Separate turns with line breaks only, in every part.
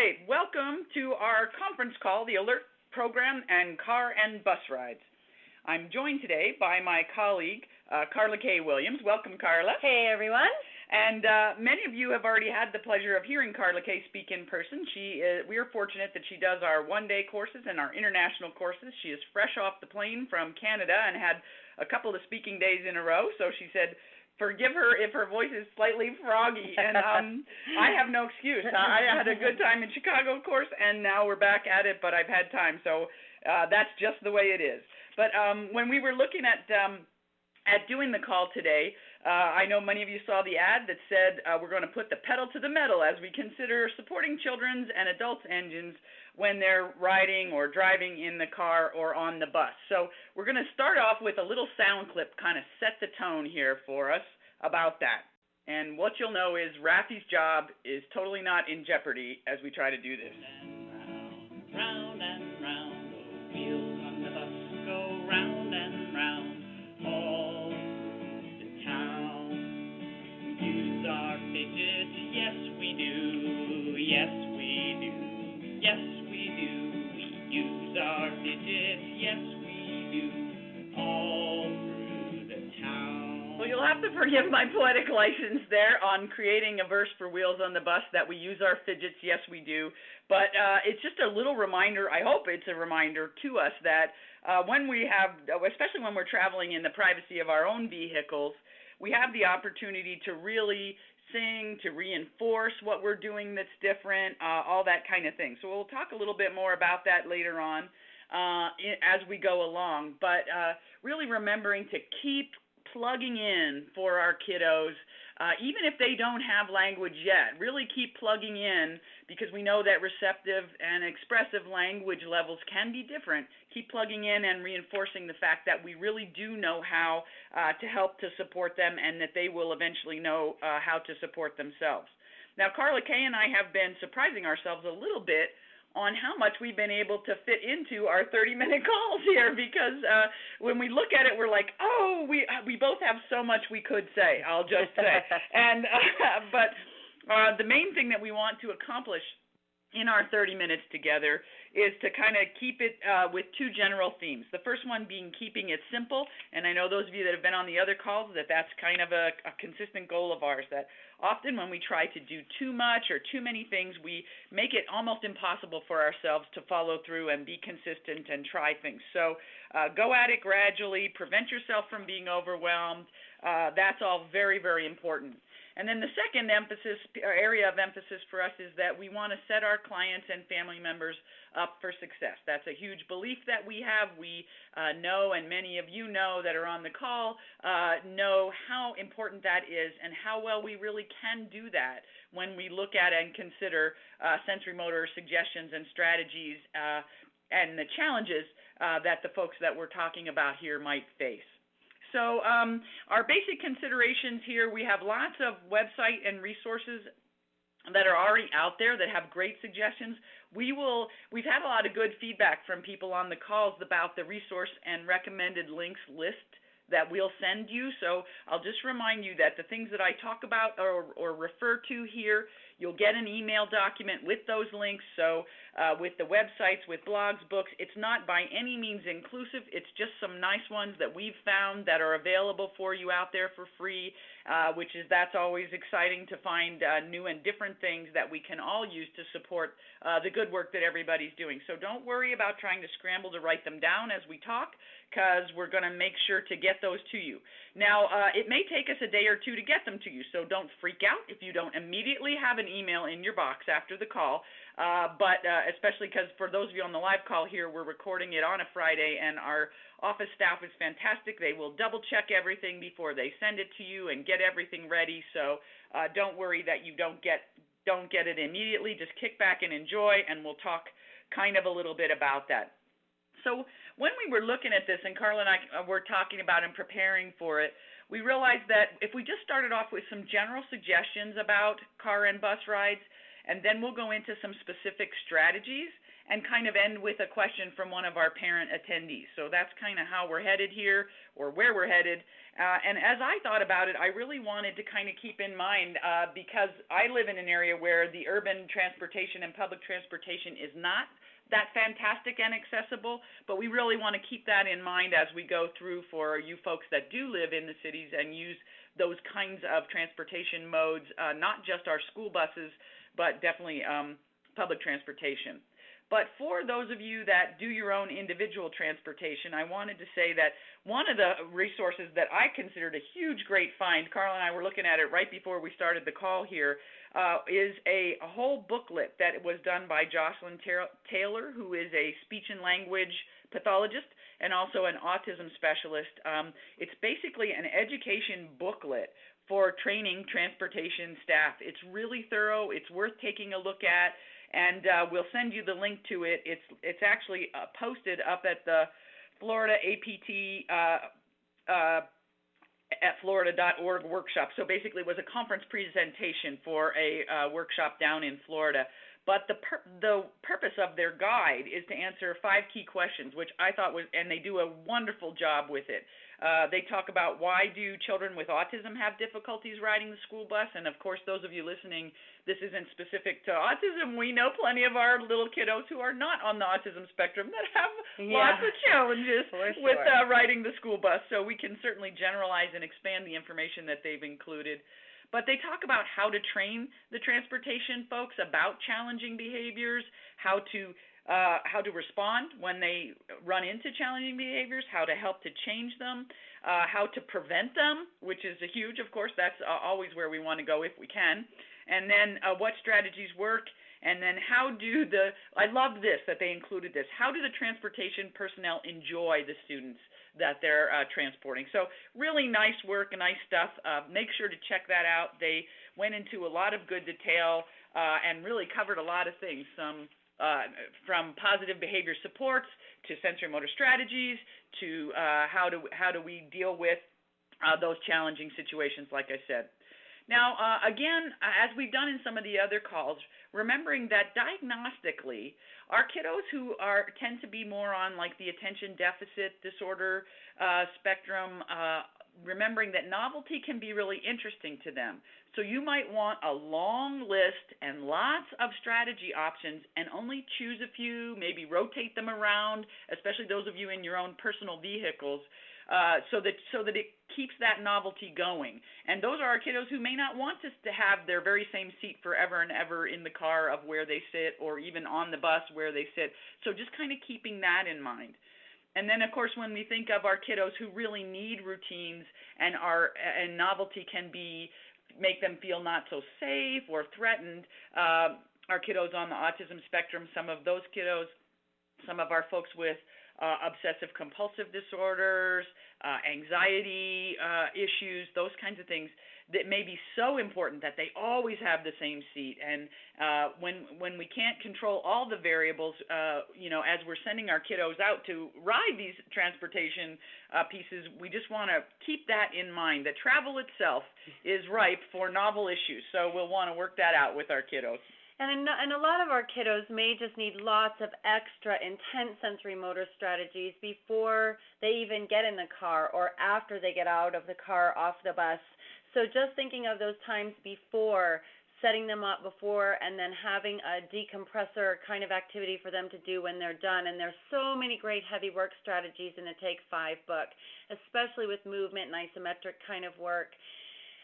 right, welcome to our conference call, the Alert Program and Car and Bus Rides. I'm joined today by my colleague, Carla Cay Williams. Welcome, Carla.
Hey, everyone.
And many of you have already had the pleasure of hearing Carla Cay speak in person. We are fortunate that she does our one-day courses and our international courses. She is fresh off the plane from Canada and had a couple of speaking days in a row, so she said, forgive her if her voice is slightly froggy, and I have no excuse. I had a good time in Chicago, of course, and now we're back at it, but I've had time, so that's just the way it is. But when we were looking at doing the call today, I know many of you saw the ad that said we're going to put the pedal to the metal as we consider supporting children's and adults' engines when they're riding or driving in the car or on the bus. So we're going to start off with a little sound clip, kind of set the tone here for us about that. And what you'll know is Rafi's job is totally not in jeopardy as we try to do this.
Round and round, the wheels on the bus go round and round all the town. We use our fidgets, yes we do, yes we do, yes we do. We use our fidgets, yes we do, all through the town.
Well, you'll have to forgive my poetic license there on creating a verse for Wheels on the Bus that we use our fidgets, yes we do. But it's just a little reminder, I hope it's a reminder to us that when we have, especially when we're traveling in the privacy of our own vehicles, we have the opportunity to really sing, to reinforce what we're doing that's different, all that kind of thing. So we'll talk a little bit more about that later on as we go along. But really remembering to keep plugging in for our kiddos, even if they don't have language yet. Really keep plugging in because we know that receptive and expressive language levels can be different. Keep plugging in and reinforcing the fact that we really do know how to help to support them and that they will eventually know how to support themselves. Now, Carla Cay and I have been surprising ourselves a little bit on how much we've been able to fit into our 30-minute calls here because when we look at it, we're like, oh, we both have so much we could say, I'll just say. And but the main thing that we want to accomplish in our 30 minutes together is to kind of keep it with two general themes. The first one being keeping it simple, and I know those of you that have been on the other calls that's kind of a consistent goal of ours, that often when we try to do too much or too many things, we make it almost impossible for ourselves to follow through and be consistent and try things. So go at it gradually, prevent yourself from being overwhelmed. That's all very, very important. And then the second area of emphasis for us is that we want to set our clients and family members up for success. That's a huge belief that we have. We know, and many of you know that are on the call, know how important that is and how well we really can do that when we look at and consider sensory motor suggestions and strategies and the challenges that the folks that we're talking about here might face. So our basic considerations here, we have lots of website and resources that are already out there that have great suggestions. We've had a lot of good feedback from people on the calls about the resource and recommended links list that we'll send you. So I'll just remind you that the things that I talk about or refer to here, you'll get an email document with those links. So with the websites, with blogs, books, it's not by any means inclusive. It's just some nice ones that we've found that are available for you out there for free, that's always exciting to find new and different things that we can all use to support the good work that everybody's doing. So don't worry about trying to scramble to write them down as we talk, because we're going to make sure to get those to you. Now, it may take us a day or two to get them to you, so don't freak out if you don't immediately have an email in your box after the call, but especially because for those of you on the live call here, we're recording it on a Friday, and our office staff is fantastic. They will double-check everything before they send it to you and get everything ready, so don't worry that you don't get it immediately. Just kick back and enjoy, and we'll talk kind of a little bit about that. So when we were looking at this, and Carla and I were talking about and preparing for it, we realized that if we just started off with some general suggestions about car and bus rides, and then we'll go into some specific strategies and kind of end with a question from one of our parent attendees. So that's kind of how we're headed here, or where we're headed. And as I thought about it, I really wanted to kind of keep in mind, because I live in an area where the urban transportation and public transportation is not that fantastic and accessible, but we really want to keep that in mind as we go through for you folks that do live in the cities and use those kinds of transportation modes, not just our school buses, but definitely public transportation. But for those of you that do your own individual transportation, I wanted to say that one of the resources that I considered a huge, great find, Carla and I were looking at it right before we started the call here, is a whole booklet that was done by Jocelyn Taylor, who is a speech and language pathologist and also an autism specialist. It's basically an education booklet for training transportation staff. It's really thorough. It's worth taking a look at. And we'll send you the link to it. It's actually posted up at the Florida APT at florida.org workshop. So basically it was a conference presentation for a workshop down in Florida. But the purpose of their guide is to answer 5 key questions, which I thought was, and they do a wonderful job with it. They talk about why do children with autism have difficulties riding the school bus, and of course those of you listening, this isn't specific to autism. We know plenty of our little kiddos who are not on the autism spectrum that have lots of challenges with riding the school bus, so we can certainly generalize and expand the information that they've included. But they talk about how to train the transportation folks about challenging behaviors, how to respond when they run into challenging behaviors, how to help to change them, how to prevent them, which is a huge, of course, that's always where we want to go if we can, and then what strategies work, and then I love this, that they included this, how do the transportation personnel enjoy the students that they're transporting. So really nice work and nice stuff. Make sure to check that out. They went into a lot of good detail and really covered a lot of things, from positive behavior supports to sensory motor strategies to how do we deal with those challenging situations, like I said. Now, again, as we've done in some of the other calls, remembering that diagnostically, our kiddos who tend to be more on like the attention deficit disorder spectrum, remembering that novelty can be really interesting to them. So you might want a long list and lots of strategy options and only choose a few, maybe rotate them around, especially those of you in your own personal vehicles, so that it keeps that novelty going. And those are our kiddos who may not want to have their very same seat forever and ever in the car of where they sit, or even on the bus where they sit. So just kind of keeping that in mind. And then, of course, when we think of our kiddos who really need routines and novelty can make them feel not so safe or threatened, our kiddos on the autism spectrum, some of those kiddos, some of our folks with obsessive compulsive disorders, anxiety issues, those kinds of things that may be so important that they always have the same seat. And when we can't control all the variables, as we're sending our kiddos out to ride these transportation pieces, we just want to keep that in mind, that travel itself is ripe for novel issues. So we'll want to work that out with our kiddos.
And a lot of our kiddos may just need lots of extra intense sensory motor strategies before they even get in the car or after they get out of the car, off the bus. So just thinking of those times before, setting them up before, and then having a decompressor kind of activity for them to do when they're done. And there's so many great heavy work strategies in the Take 5 book, especially with movement and isometric kind of work.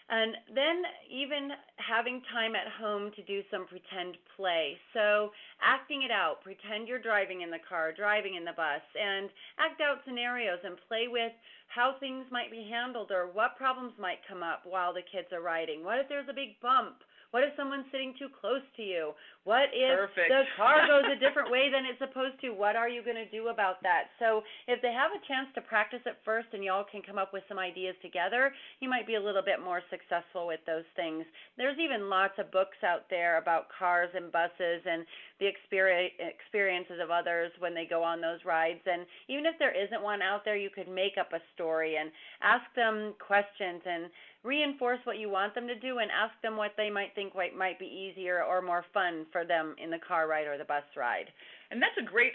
And then even having time at home to do some pretend play. So acting it out, pretend you're driving in the car, driving in the bus, and act out scenarios and play with how things might be handled or what problems might come up while the kids are riding. What if there's a big bump? What if someone's sitting too close to you? What if the car goes a different way than it's supposed to? What are you going to do about that? So if they have a chance to practice it first and y'all can come up with some ideas together, you might be a little bit more successful with those things. There's even lots of books out there about cars and buses and the experiences of others when they go on those rides. And even if there isn't one out there, you could make up a story and ask them questions and reinforce what you want them to do and ask them what they might think might be easier or more fun for them in the car ride or the bus ride.
And those are great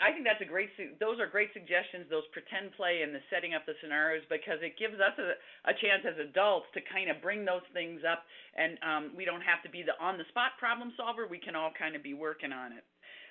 suggestions, those pretend play and the setting up the scenarios, because it gives us a chance as adults to kind of bring those things up, and we don't have to be the on-the-spot problem solver. We can all kind of be working on it.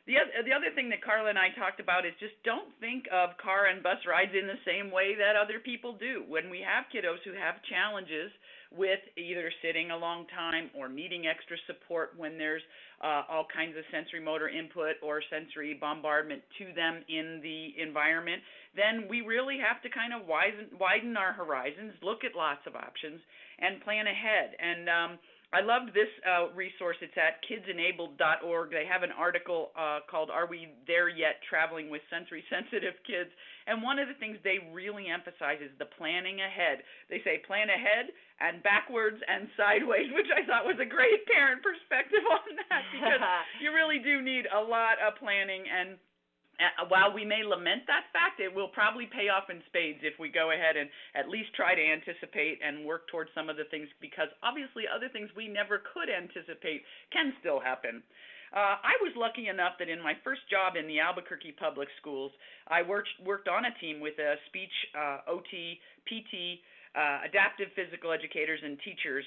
The other thing that Carla and I talked about is just don't think of car and bus rides in the same way that other people do. When we have kiddos who have challenges with either sitting a long time or needing extra support when there's all kinds of sensory motor input or sensory bombardment to them in the environment, then we really have to kind of widen our horizons, look at lots of options, and plan ahead. And I loved this resource. It's at kidsenabled.org. They have an article called Are We There Yet? Traveling with Sensory Sensitive Kids. And one of the things they really emphasize is the planning ahead. They say plan ahead and backwards and sideways, which I thought was a great parent perspective on that, because you really do need a lot of planning. And while we may lament that fact, it will probably pay off in spades if we go ahead and at least try to anticipate and work towards some of the things, because obviously other things we never could anticipate can still happen. I was lucky enough that in my first job in the Albuquerque Public Schools, I worked on a team with speech, OT, PT, adaptive physical educators and teachers,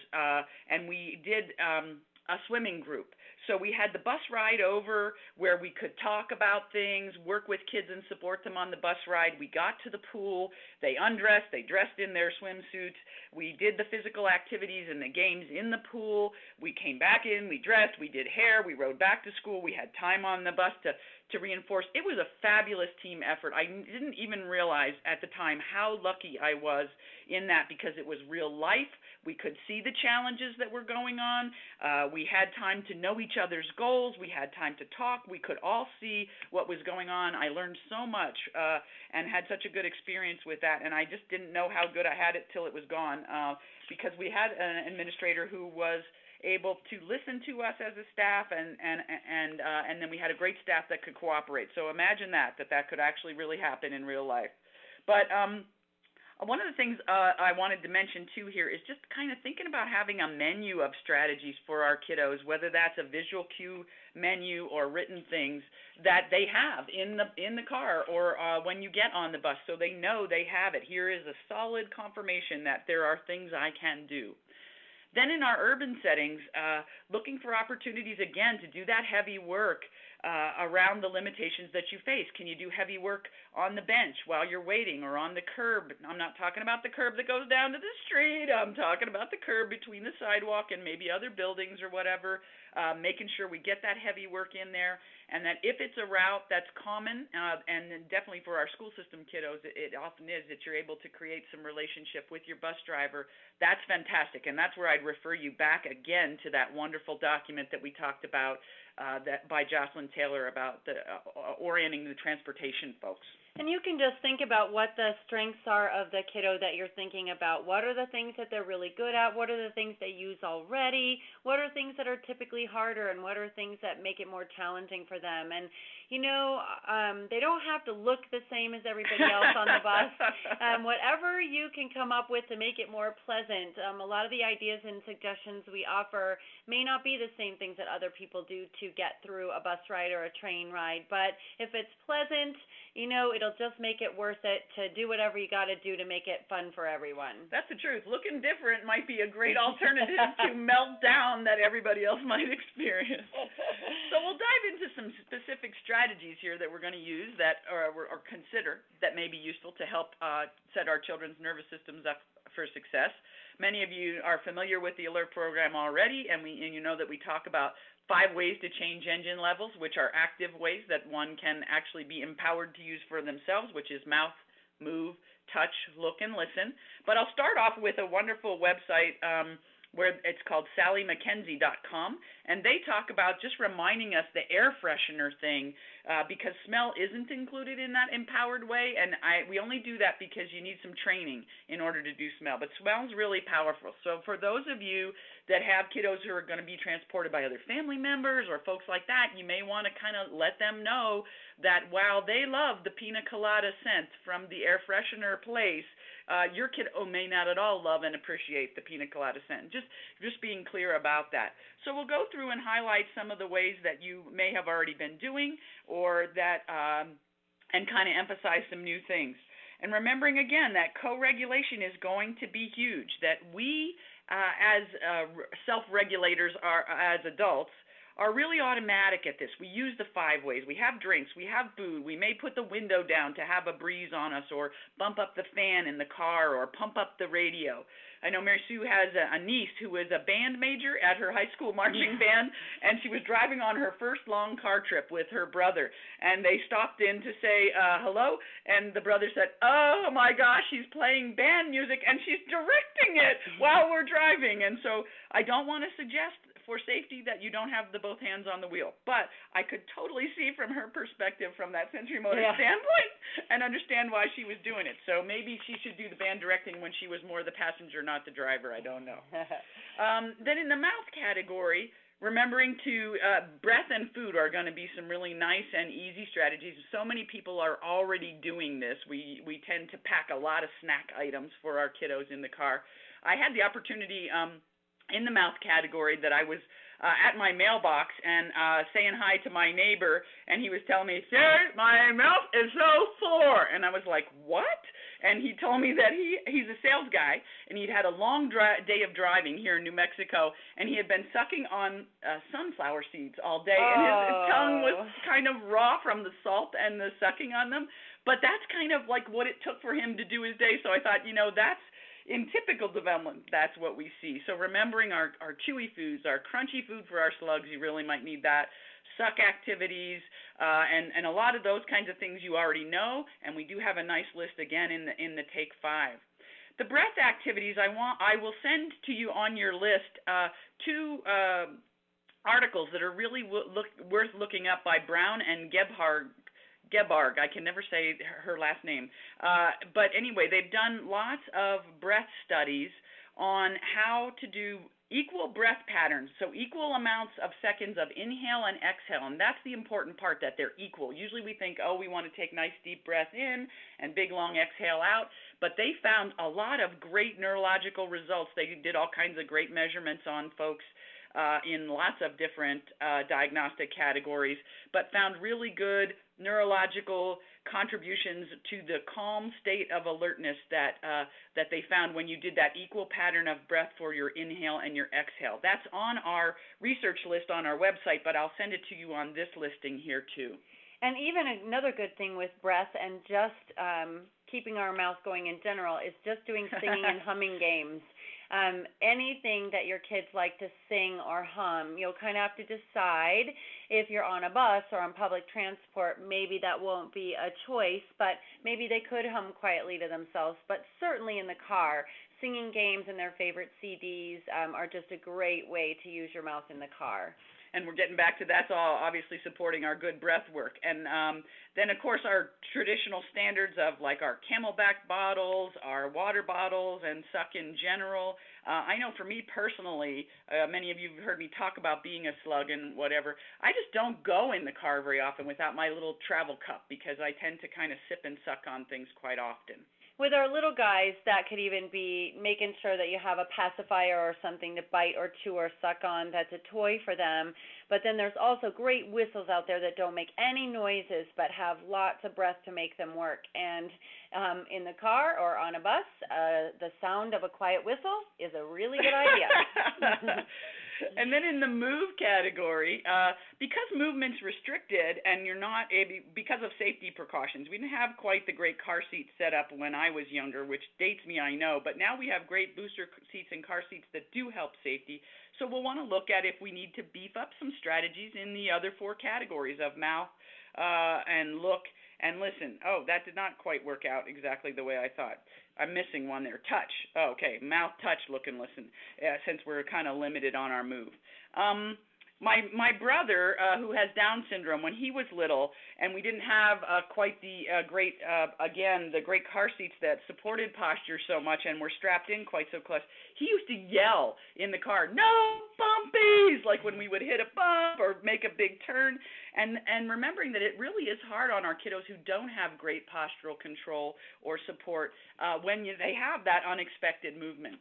and we did a swimming group. So we had the bus ride over where we could talk about things, work with kids and support them on the bus ride. We got to the pool, they undressed, they dressed in their swimsuits. We did the physical activities and the games in the pool. We came back in, we dressed, we did hair, we rode back to school. We had time on the bus to reinforce. It was a fabulous team effort. I didn't even realize at the time how lucky I was in that, because it was real life. We could see the challenges that were going on. We had time to know each other's goals. We had time to talk. We could all see what was going on. I learned so much and had such a good experience with that, and I just didn't know how good I had it till it was gone, because we had an administrator who was able to listen to us as a staff, and then we had a great staff that could cooperate. So imagine that could actually really happen in real life. But one of the things I wanted to mention too here is just kind of thinking about having a menu of strategies for our kiddos, whether that's a visual cue menu or written things that they have in the car or when you get on the bus, so they know they have it. Here is a solid confirmation that there are things I can do. Then in our urban settings, looking for opportunities, again, to do that heavy work around the limitations that you face. Can you do heavy work on the bench while you're waiting, or on the curb? I'm not talking about the curb that goes down to the street. I'm talking about the curb between the sidewalk and maybe other buildings or whatever, making sure we get that heavy work in there. And that if it's a route that's common, and definitely for our school system kiddos, it often is, that you're able to create some relationship with your bus driver. That's fantastic, and that's where I'd refer you back again to that wonderful document that we talked about that by Jocelyn Taylor about the orienting the transportation folks.
And you can just think about what the strengths are of the kiddo that you're thinking about. What are the things that they're really good at? What are the things they use already? What are things that are typically harder? And what are things that make it more challenging for them? And, they don't have to look the same as everybody else on the bus. Whatever you can come up with to make it more pleasant. A lot of the ideas and suggestions we offer may not be the same things that other people do to get through a bus ride or a train ride. But if it's pleasant, it'll just make it worth it to do whatever you got to do to make it fun for everyone.
That's the truth. Looking different might be a great alternative to meltdown that everybody else might experience. So we'll dive into some specific strategies here that we're going to use that or consider that may be useful to help set our children's nervous systems up for success. Many of you are familiar with the ALERT program already, and you know that we talk about 5 ways to change engine levels, which are active ways that one can actually be empowered to use for themselves, which is mouth, move, touch, look, and listen. But I'll start off with a wonderful website where it's called SallyMcKenzie.com, and they talk about just reminding us the air freshener thing because smell isn't included in that empowered way, and we only do that because you need some training in order to do smell. But smell's really powerful. So for those of you that have kiddos who are going to be transported by other family members or folks like that, you may want to kind of let them know that while they love the pina colada scent from the air freshener place, your kiddo may not at all love and appreciate the pina colada scent. Just being clear about that. So we'll go through and highlight some of the ways that you may have already been doing, or that and kind of emphasize some new things. And remembering again that co-regulation is going to be huge, that we as self-regulators as adults are really automatic at this. We use the 5 ways. We have drinks, we have food, we may put the window down to have a breeze on us, or bump up the fan in the car, or pump up the radio. I know Mary Sue has a niece who is a band major at her high school marching band, and she was driving on her first long car trip with her brother, and they stopped in to say hello, and the brother said, oh my gosh, she's playing band music, and she's directing it while we're driving. And so I don't want to suggest for safety that you don't have the both hands on the wheel, but I could totally see from her perspective, from that sensory motor standpoint, and understand why she was doing it. So maybe she should do the band directing when she was more the passenger, not the driver. I don't know. Then in the mouth category, remembering to breath and food are going to be some really nice and easy strategies. So many people are already doing this. We tend to pack a lot of snack items for our kiddos in the car. I had the opportunity in the mouth category that I was at my mailbox and saying hi to my neighbor, and he was telling me, sir, my mouth is so full. And I was like, what? And he told me that he's a sales guy, and he'd had a long day of driving here in New Mexico, and he had been sucking on sunflower seeds all day, and his tongue was kind of raw from the salt and the sucking on them. But that's kind of like what it took for him to do his day. So I thought, that's in typical development, that's what we see. So remembering our chewy foods, our crunchy food for our slugs, you really might need that. Suck activities, and a lot of those kinds of things you already know, and we do have a nice list again in the Take 5. The breath activities, I will send to you on your list 2 articles that are really worth looking up by Brown and Gebhardt. I can never say her last name. But anyway, they've done lots of breath studies on how to do equal breath patterns, so equal amounts of seconds of inhale and exhale, and that's the important part, that they're equal. Usually we think, we want to take nice deep breath in and big long exhale out, but they found a lot of great neurological results. They did all kinds of great measurements on folks in lots of different diagnostic categories, but found really good neurological contributions to the calm state of alertness that they found when you did that equal pattern of breath for your inhale and your exhale. That's on our research list on our website, but I'll send it to you on this listing here too.
And even another good thing with breath and just keeping our mouth going in general is just doing singing and humming games. Anything that your kids like to sing or hum, you'll kind of have to decide if you're on a bus or on public transport, maybe that won't be a choice, but maybe they could hum quietly to themselves. But certainly in the car, singing games and their favorite CDs are just a great way to use your mouth in the car.
And we're getting back to that's all obviously supporting our good breath work. And then, of course, our traditional standards of like our Camelback bottles, our water bottles, and suck in general. I know for me personally, many of you have heard me talk about being a slug and whatever. I just don't go in the car very often without my little travel cup because I tend to kind of sip and suck on things quite often.
With our little guys, that could even be making sure that you have a pacifier or something to bite or chew or suck on that's a toy for them. But then there's also great whistles out there that don't make any noises but have lots of breath to make them work. And in the car or on a bus, the sound of a quiet whistle is a really good idea.
And then in the move category, because movement's restricted and you're not able, because of safety precautions, we didn't have quite the great car seat set up when I was younger, which dates me, I know, but now we have great booster seats and car seats that do help safety. So we'll want to look at if we need to beef up some strategies in the other 4 categories of mouth and look and listen. Oh, that did not quite work out exactly the way I thought. I'm missing one there. Touch. Oh, okay, mouth, touch, look, and listen, since we're kind of limited on our move. My brother, who has Down syndrome, when he was little, and we didn't have quite the great car seats that supported posture so much and were strapped in quite so close, he used to yell in the car, "No bumpies!" like when we would hit a bump or make a big turn. And remembering that it really is hard on our kiddos who don't have great postural control or support when they have that unexpected movement.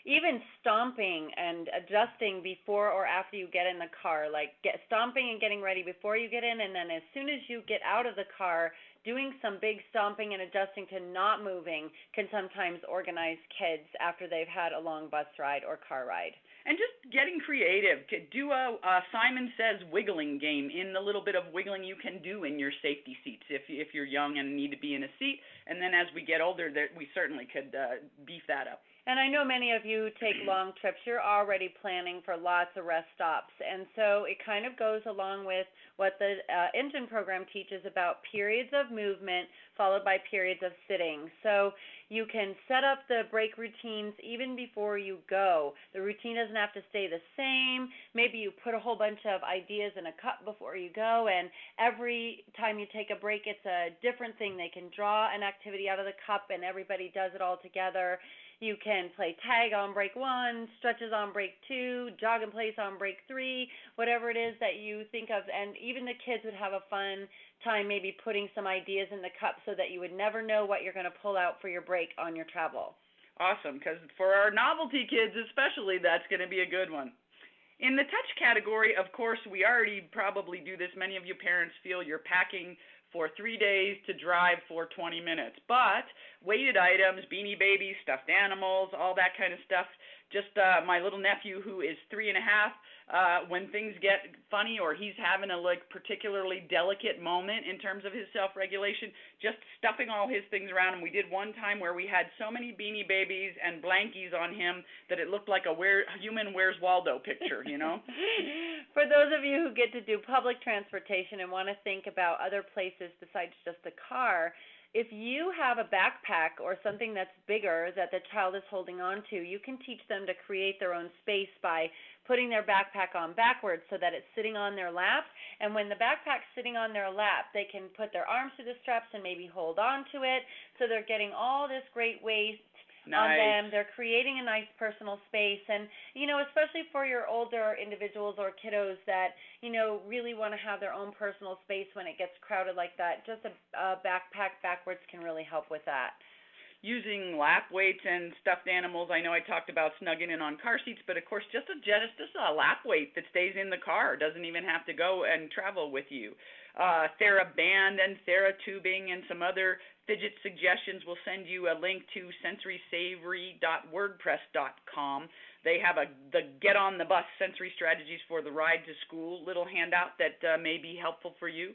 Even stomping and adjusting before or after you get in the car, like stomping and getting ready before you get in, and then as soon as you get out of the car, doing some big stomping and adjusting to not moving can sometimes organize kids after they've had a long bus ride or car ride.
And just getting creative. Do a Simon Says wiggling game in the little bit of wiggling you can do in your safety seats if you're young and need to be in a seat. And then as we get older, we certainly could beef that up.
And I know many of you take long trips. You're already planning for lots of rest stops. And so it kind of goes along with what the engine program teaches about periods of movement followed by periods of sitting. So you can set up the break routines even before you go. The routine doesn't have to stay the same. Maybe you put a whole bunch of ideas in a cup before you go, and every time you take a break, it's a different thing. They can draw an activity out of the cup, and everybody does it all together. You can play tag on break 1, stretches on break 2, jog in place on break 3, whatever it is that you think of. And even the kids would have a fun time maybe putting some ideas in the cup so that you would never know what you're going to pull out for your break on your travel.
Awesome, because for our novelty kids especially, that's going to be a good one. In the touch category, of course, we already probably do this. Many of you parents feel you're packing for 3 days to drive for 20 minutes. But weighted items, Beanie Babies, stuffed animals, all that kind of stuff. Just my little nephew, who is 3 and a half, when things get funny or he's having a particularly delicate moment in terms of his self-regulation, just stuffing all his things around him. We did one time where we had so many Beanie Babies and blankies on him that it looked like a human Where's Waldo picture, you know?
For those of you who get to do public transportation and want to think about other places besides just the car, if you have a backpack or something that's bigger that the child is holding on to, you can teach them to create their own space by putting their backpack on backwards so that it's sitting on their lap. And when the backpack's sitting on their lap, they can put their arms through the straps and maybe hold on to it. So they're getting all this great weight on them. They're creating a nice personal space. And, especially for your older individuals or kiddos that, really want to have their own personal space when it gets crowded like that, just a backpack backwards can really help with that.
Using lap weights and stuffed animals. I know I talked about snugging in on car seats, but of course just a lap weight that stays in the car. Doesn't even have to go and travel with you. TheraBand and TheraTubing and some other fidget suggestions. We'll send you a link to sensorysavory.wordpress.com. They have the Get on the Bus Sensory Strategies for the Ride to School little handout that may be helpful for you.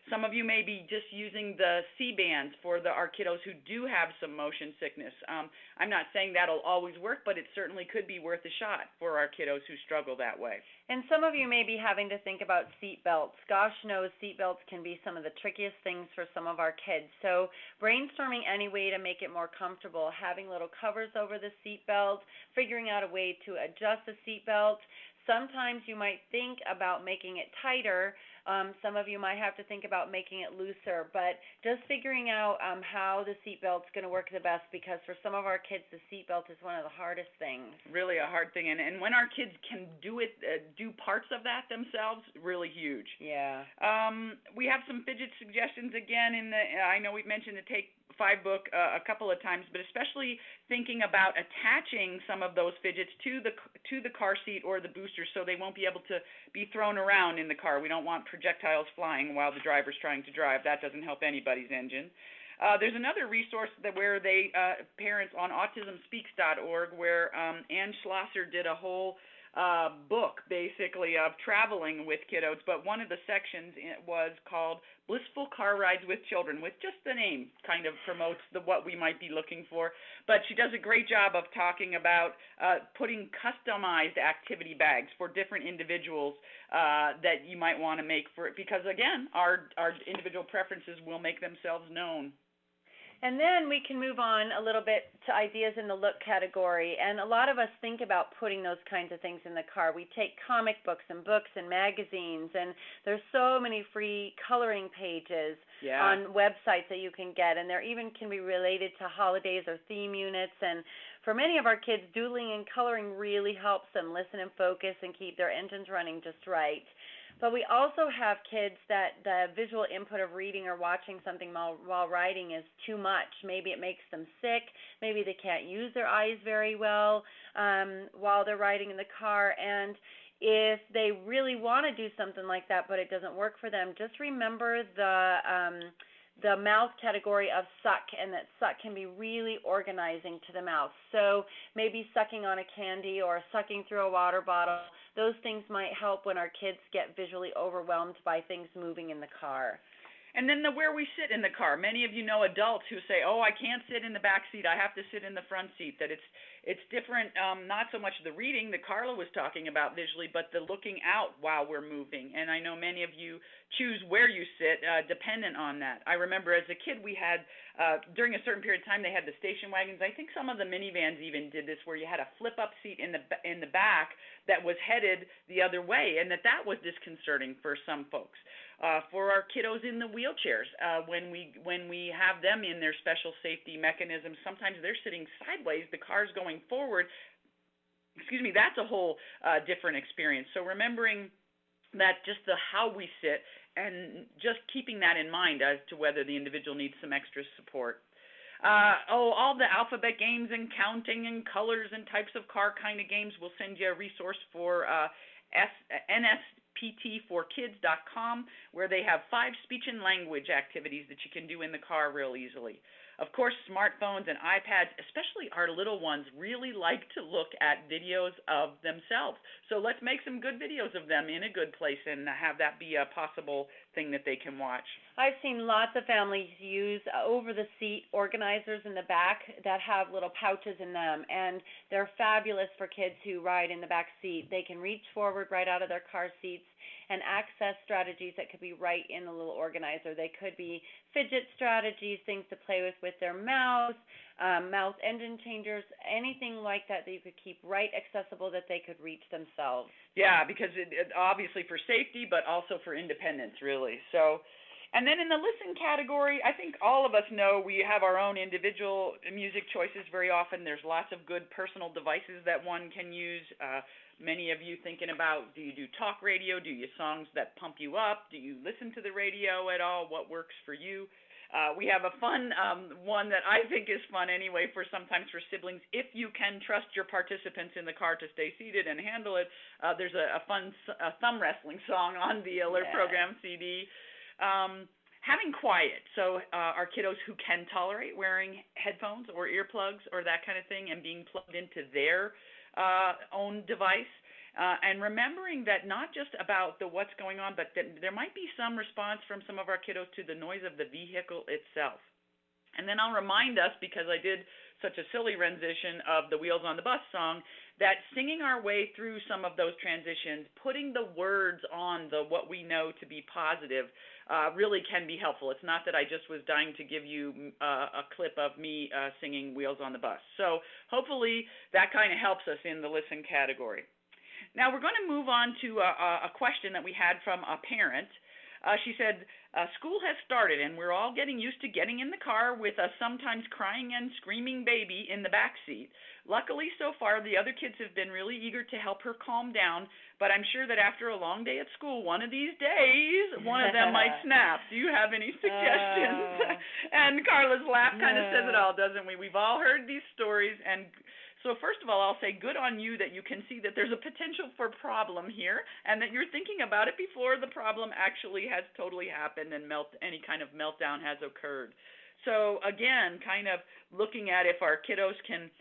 Some of you may be just using the C-bands for our kiddos who do have some motion sickness. I'm not saying that'll always work, but it certainly could be worth a shot for our kiddos who struggle that way.
And some of you may be having to think about seat belts. Gosh knows seat belts can be some of the trickiest things for some of our kids. So brainstorming any way to make it more comfortable, having little covers over the seat belt, figuring out a way to adjust the seat belt. Sometimes you might think about making it tighter. Some of you might have to think about making it looser, but just figuring out how the seatbelt's going to work the best, because for some of our kids, the seatbelt is one of the hardest things. Really
a hard thing, and when our kids can do parts of that themselves, really huge.
Yeah.
We have some fidget suggestions again I know we've mentioned the Take 5 book a couple of times, but especially thinking about attaching some of those fidgets to the car seat or the booster so they won't be able to be thrown around in the car. We don't want projectiles flying while the driver's trying to drive. That doesn't help anybody's engine. There's another resource where parents on autismspeaks.org, where Ann Schlosser did a whole book basically of traveling with kiddos, but one of the sections was called Blissful Car Rides with Children, with just the name kind of promotes what we might be looking for. But she does a great job of talking about putting customized activity bags for different individuals that you might want to make for it, because again, our individual preferences will make themselves known.
And then we can move on a little bit to ideas in the look category. And a lot of us think about putting those kinds of things in the car. We take comic books and magazines, and there's so many free coloring pages on websites that you can get, and there even can be related to holidays or theme units. And for many of our kids, doodling and coloring really helps them listen and focus and keep their engines running just right. But we also have kids that the visual input of reading or watching something while riding is too much. Maybe it makes them sick. Maybe they can't use their eyes very well while they're riding in the car. And if they really want to do something like that but it doesn't work for them, just remember the mouth category of suck, and that suck can be really organizing to the mouth. So maybe sucking on a candy or sucking through a water bottle, those things might help when our kids get visually overwhelmed by things moving in the car.
And then where we sit in the car. Many of you know adults who say, "Oh, I can't sit in the back seat. I have to sit in the front seat." That it's different, not so much the reading that Carla was talking about visually, but the looking out while we're moving. And I know many of you choose where you sit dependent on that. I remember as a kid we had, during a certain period of time, they had the station wagons. I think some of the minivans even did this, where you had a flip-up seat in the back that was headed the other way, and that was disconcerting for some folks. For our kiddos in the wheelchairs, when we have them in their special safety mechanisms, sometimes they're sitting sideways, the car's going forward. That's a whole different experience. So remembering that just how we sit, and just keeping that in mind as to whether the individual needs some extra support. All the alphabet games and counting and colors and types of car kind of games. We'll send you a resource for nsptforkids.com, where they have 5 speech and language activities that you can do in the car real easily. Of course, smartphones and iPads, especially our little ones, really like to look at videos of themselves. So let's make some good videos of them in a good place and have that be a possible thing that they can watch.
I've seen lots of families use over-the-seat organizers in the back that have little pouches in them, and they're fabulous for kids who ride in the back seat. They can reach forward right out of their car seats and access strategies that could be right in the little organizer. They could be fidget strategies, things to play with their mouth engine changers, anything like that you could keep right accessible that they could reach themselves.
Yeah, because it obviously for safety, but also for independence, really. So, and then in the listen category, I think all of us know we have our own individual music choices very often. There's lots of good personal devices that one can use. Many of you thinking about, do you do talk radio? Do you songs that pump you up? Do you listen to the radio at all? What works for you? We have a fun one that I think is fun anyway sometimes for siblings. If you can trust your participants in the car to stay seated and handle it, there's a fun thumb wrestling song on the alert program CD. Having quiet, so our kiddos who can tolerate wearing headphones or earplugs or that kind of thing and being plugged into their own device. And remembering that not just about what's going on, but that there might be some response from some of our kiddos to the noise of the vehicle itself. And then I'll remind us, because I did such a silly rendition of the Wheels on the Bus song, that singing our way through some of those transitions, putting the words on what we know to be positive, really can be helpful. It's not that I just was dying to give you a clip of me singing Wheels on the Bus. So hopefully that kind of helps us in the listen category. Now we're going to move on to a question that we had from a parent. She said, school has started and we're all getting used to getting in the car with a sometimes crying and screaming baby in the back seat. Luckily, so far, the other kids have been really eager to help her calm down, but I'm sure that after a long day at school, one of these days, one of them might snap. Do you have any suggestions? And Carla's laugh kind of says it all, doesn't we? We've all heard these stories, and so first of all, I'll say good on you that you can see that there's a potential for problem here and that you're thinking about it before the problem actually has totally happened and any kind of meltdown has occurred. So again, kind of looking at if our kiddos can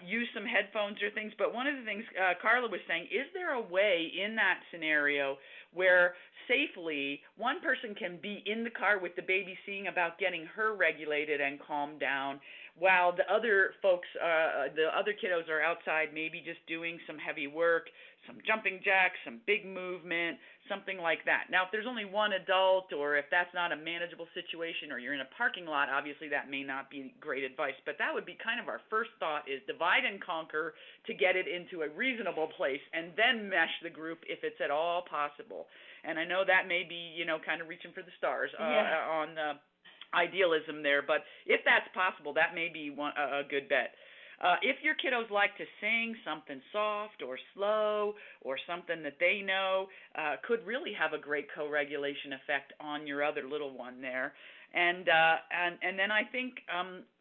use some headphones or things. But one of the things Carla was saying, is there a way in that scenario where safely one person can be in the car with the baby, seeing about getting her regulated and calmed down, while the other folks, the other kiddos are outside maybe just doing some heavy work, some jumping jacks, some big movement, something like that. Now, if there's only one adult, or if that's not a manageable situation, or you're in a parking lot, obviously that may not be great advice. But that would be kind of our first thought, is divide and conquer to get it into a reasonable place, and then mesh the group if it's at all possible. And I know that may be, kind of reaching for the stars on the idealism there, but if that's possible, that may be a good bet. If your kiddos like to sing something soft or slow or something that they know, could really have a great co-regulation effect on your other little one there. And then I think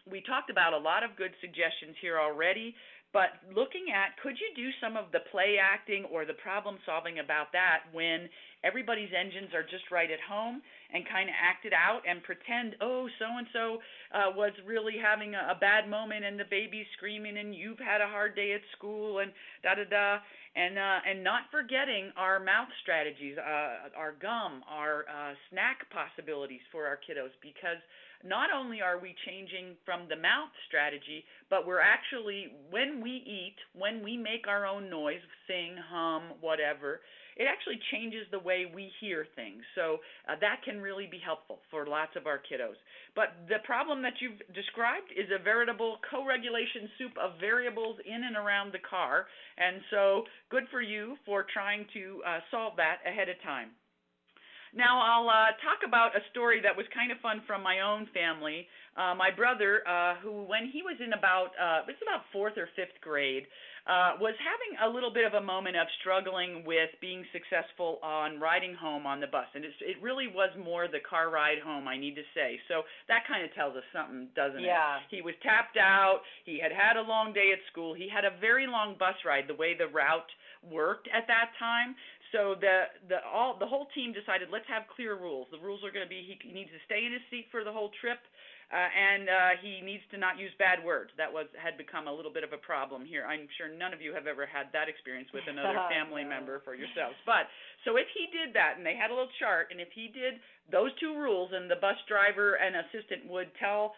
we talked about a lot of good suggestions here already, but looking at, could you do some of the play acting or the problem solving about that when everybody's engines are just right at home, and kind of act it out and pretend, oh, so-and-so was really having a bad moment and the baby's screaming and you've had a hard day at school and da-da-da, and not forgetting our mouth strategies, our gum, our snack possibilities for our kiddos, because not only are we changing from the mouth strategy, but we're actually, when we eat, when we make our own noise, sing, hum, whatever, it actually changes the way we hear things. So that can really be helpful for lots of our kiddos. But the problem that you've described is a veritable co-regulation soup of variables in and around the car. And so good for you for trying to solve that ahead of time. Now I'll talk about a story that was kind of fun from my own family. My brother, who when he was in about 4th or 5th grade, was having a little bit of a moment of struggling with being successful on riding home on the bus. And it really was more the car ride home, I need to say. So that kind of tells us something, doesn't it?
Yeah.
He was tapped out. He had had a long day at school. He had a very long bus ride, the way the route worked at that time. So the whole team decided, let's have clear rules. The rules are going to be he needs to stay in his seat for the whole trip, and he needs to not use bad words. That had become a little bit of a problem here. I'm sure none of you have ever had that experience with another family member for yourselves. But so if he did that, and they had a little chart, and if he did those 2 rules, and the bus driver and assistant would tell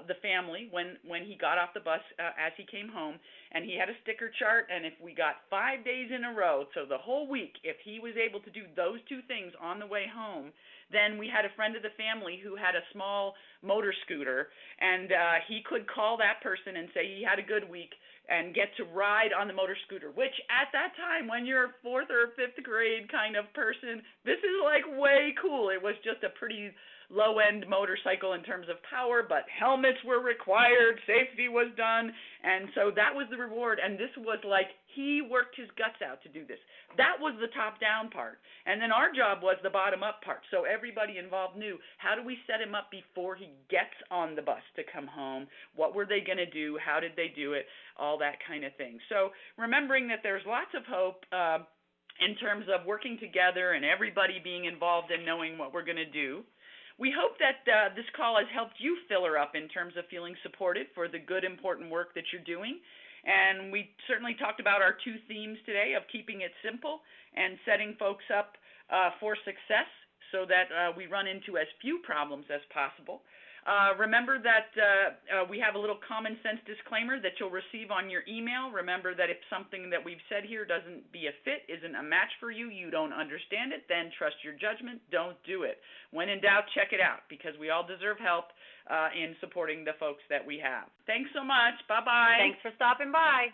the family when he got off the bus as he came home, and he had a sticker chart, and if we got 5 days in a row, so the whole week, if he was able to do those 2 things on the way home, then we had a friend of the family who had a small motor scooter, and he could call that person and say he had a good week and get to ride on the motor scooter, which at that time, when you're a 4th or 5th grade kind of person, this is like way cool. It was just a pretty low-end motorcycle in terms of power, but helmets were required, safety was done, and so that was the reward. And this was like he worked his guts out to do this. That was the top-down part. And then our job was the bottom-up part. So everybody involved knew, how do we set him up before he gets on the bus to come home? What were they going to do? How did they do it? All that kind of thing. So remembering that there's lots of hope in terms of working together and everybody being involved in knowing what we're going to do. We hope that this call has helped you fill her up in terms of feeling supported for the good, important work that you're doing. And we certainly talked about our 2 themes today of keeping it simple and setting folks up for success so that we run into as few problems as possible. Remember that we have a little common sense disclaimer that you'll receive on your email. Remember that if something that we've said here doesn't be a fit, isn't a match for you, you don't understand it, then trust your judgment. Don't do it. When in doubt, check it out, because we all deserve help in supporting the folks that we have. Thanks so much. Bye-bye.
Thanks for stopping by.